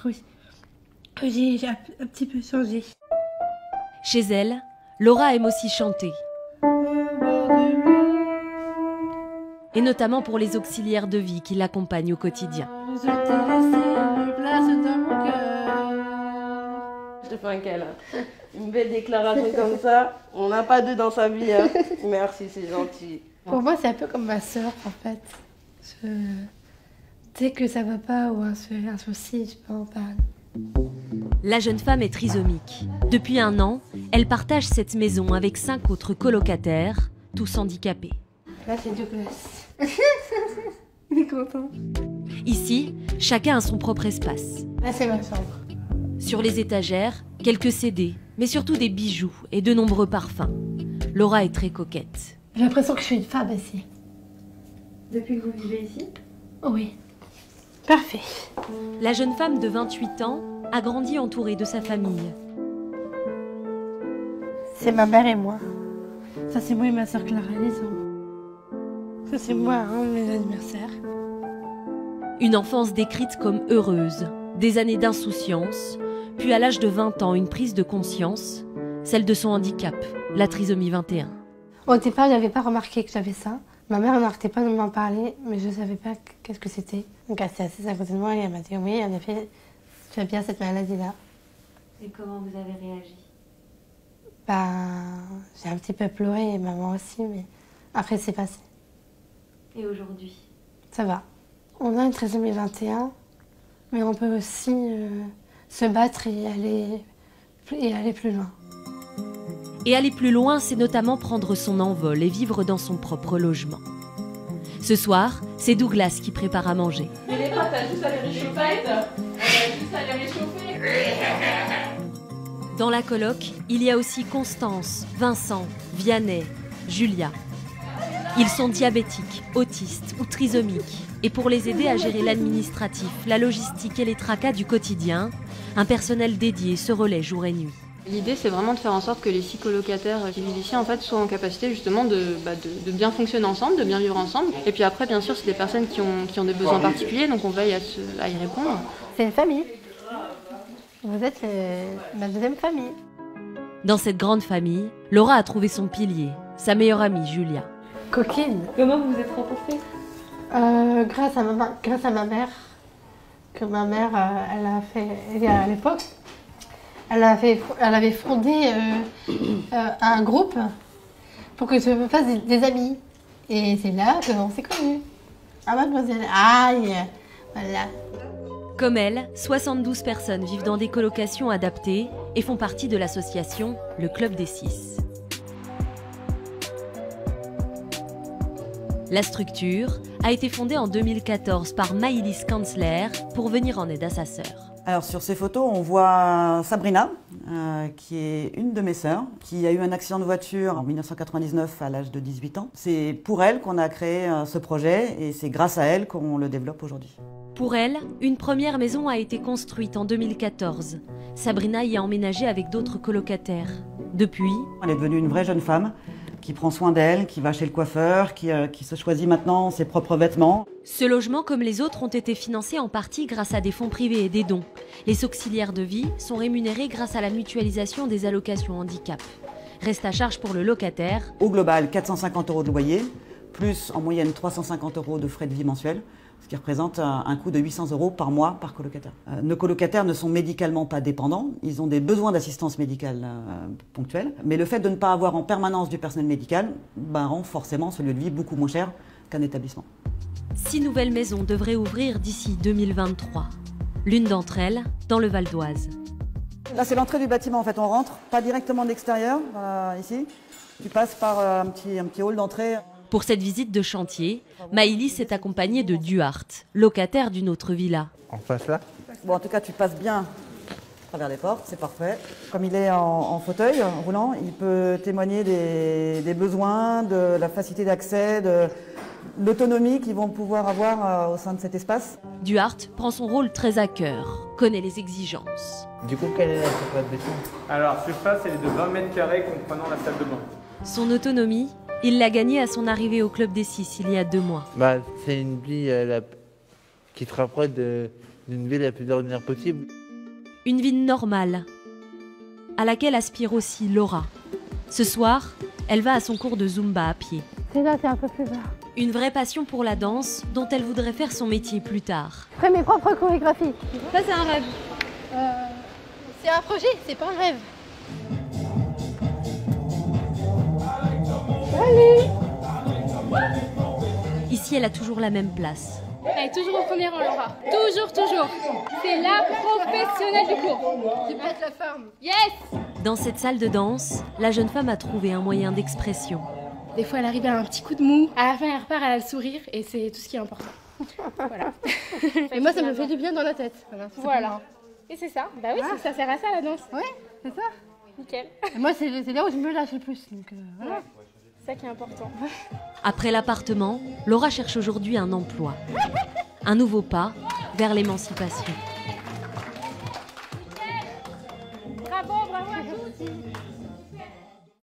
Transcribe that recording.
Oui. J'ai un petit peu changé. Chez elle, Laura aime aussi chanter. Et notamment pour les auxiliaires de vie qui l'accompagnent au quotidien. Je t'ai laissé une place dans mon cœur. Je te fais un câlin. Une belle déclaration comme ça. On n'a pas deux dans sa vie. Hein. Merci, c'est gentil. Pour moi, c'est un peu comme ma sœur, en fait. Dès que ça va pas ou un souci, je peux en parler. La jeune femme est trisomique. Depuis 1 an, elle partage cette maison avec 5 autres colocataires, tous handicapés. Là, c'est Douglas. Il est content. Ici, chacun a son propre espace. Là, c'est ma chambre. Sur les étagères, quelques CD, mais surtout des bijoux et de nombreux parfums. Laura est très coquette. J'ai l'impression que je suis une femme ici. Depuis que vous vivez ici? Oui. Parfait. La jeune femme de 28 ans a grandi entourée de sa famille. C'est ma mère et moi. Ça, c'est moi et ma soeur Clara, les hommes. Ça, c'est moi, hein, mes anniversaires. Une enfance décrite comme heureuse, des années d'insouciance, puis à l'âge de 20 ans, une prise de conscience, celle de son handicap, la trisomie 21. Au départ, je n'avais pas remarqué que j'avais ça. Ma mère n'arrêtait pas de m'en parler, mais je ne savais pas qu'est-ce que c'était. Donc elle s'est assise à côté de moi et elle m'a dit oui, en effet, tu as bien cette maladie-là. Et comment vous avez réagi? J'ai un petit peu pleuré et maman aussi, mais après c'est passé. Et aujourd'hui? Ça va. On a une trisomie 21, mais on peut aussi se battre et aller plus loin. Et aller plus loin, c'est notamment prendre son envol et vivre dans son propre logement. Ce soir, c'est Douglas qui prépare à manger. Mais les pâtes, t'as juste à les réchauffer. Dans la coloc, il y a aussi Constance, Vincent, Vianney, Julia. Ils sont diabétiques, autistes ou trisomiques. Et pour les aider à gérer l'administratif, la logistique et les tracas du quotidien, un personnel dédié se relaie jour et nuit. L'idée, c'est vraiment de faire en sorte que les 6 colocataires qui vivent ici en fait, soient en capacité justement de bien fonctionner ensemble, de bien vivre ensemble. Et puis après, bien sûr, c'est des personnes qui ont des besoins particuliers, donc on veille à y répondre. C'est une famille. Vous êtes ma deuxième famille. Dans cette grande famille, Laura a trouvé son pilier, sa meilleure amie Julia. Coquine. Comment vous vous êtes rencontrés? Grâce à ma mère, que ma mère, elle a fait à l'époque. Elle avait fondé un groupe pour que je me fasse des amis. Et c'est là que l'on s'est connus. Ah mademoiselle, aïe, voilà. Comme elle, 72 personnes vivent dans des colocations adaptées et font partie de l'association Le Club des 6. La structure a été fondée en 2014 par Maïlis Kanzler pour venir en aide à sa sœur. Alors sur ces photos, on voit Sabrina, qui est une de mes sœurs, qui a eu un accident de voiture en 1999 à l'âge de 18 ans. C'est pour elle qu'on a créé ce projet et c'est grâce à elle qu'on le développe aujourd'hui. Pour elle, une première maison a été construite en 2014. Sabrina y a emménagé avec d'autres colocataires. Depuis, elle est devenue une vraie jeune femme qui prend soin d'elle, qui va chez le coiffeur, qui se choisit maintenant ses propres vêtements. Ce logement, comme les autres, ont été financés en partie grâce à des fonds privés et des dons. Les auxiliaires de vie sont rémunérés grâce à la mutualisation des allocations handicap. Reste à charge pour le locataire. Au global, 450 € de loyer, plus en moyenne 350 € de frais de vie mensuels, ce qui représente un coût de 800 € par mois par colocataire. Nos colocataires ne sont médicalement pas dépendants, ils ont des besoins d'assistance médicale ponctuelle, mais le fait de ne pas avoir en permanence du personnel médical rend forcément ce lieu de vie beaucoup moins cher qu'un établissement. 6 nouvelles maisons devraient ouvrir d'ici 2023. L'une d'entre elles dans le Val d'Oise. Là, c'est l'entrée du bâtiment. En fait, on rentre pas directement d'extérieur, ici. Tu passes par un petit hall d'entrée. Pour cette visite de chantier, Maïlis est accompagnée de Duarte, locataire d'une autre villa. En face là? Bon, en tout cas, tu passes bien à travers les portes, c'est parfait. Comme il est en fauteuil roulant, il peut témoigner des besoins, de la facilité d'accès, de l'autonomie qu'ils vont pouvoir avoir au sein de cet espace. Duarte prend son rôle très à cœur, connaît les exigences. Du coup, quelle est la surface de béton? Alors, surface, elle est de 20 mètres carrés comprenant la salle de bain. Son autonomie, il l'a gagnée à son arrivée au Club des 6 il y a 2 mois. C'est une vie qui te rapproche d'une vie la plus ordinaire possible. Une vie normale, à laquelle aspire aussi Laura. Ce soir, elle va à son cours de Zumba à pied. C'est là, c'est un peu plus bas. Une vraie passion pour la danse dont elle voudrait faire son métier plus tard. Je ferai mes propres chorégraphies. Ça, c'est un rêve. C'est un projet, c'est pas un rêve. Ici, elle a toujours la même place. Elle est toujours au premier rang, Laura. Toujours, toujours. C'est la professionnelle du cours. Tu pètes la forme. Yes! Dans cette salle de danse, la jeune femme a trouvé un moyen d'expression. Des fois, elle arrive à un petit coup de mou. À la fin, elle repart, elle a le sourire et c'est tout ce qui est important. Voilà. Et moi, ça me fait du bien dans la tête. Voilà. Et c'est ça. Bah oui, ça sert à ça, la danse. Ouais, c'est ça. Nickel. Et moi, c'est là où je me lâche le plus. Donc, voilà. C'est ça qui est important. Après l'appartement, Laura cherche aujourd'hui un emploi. Un nouveau pas vers l'émancipation. Bravo, bravo à tous.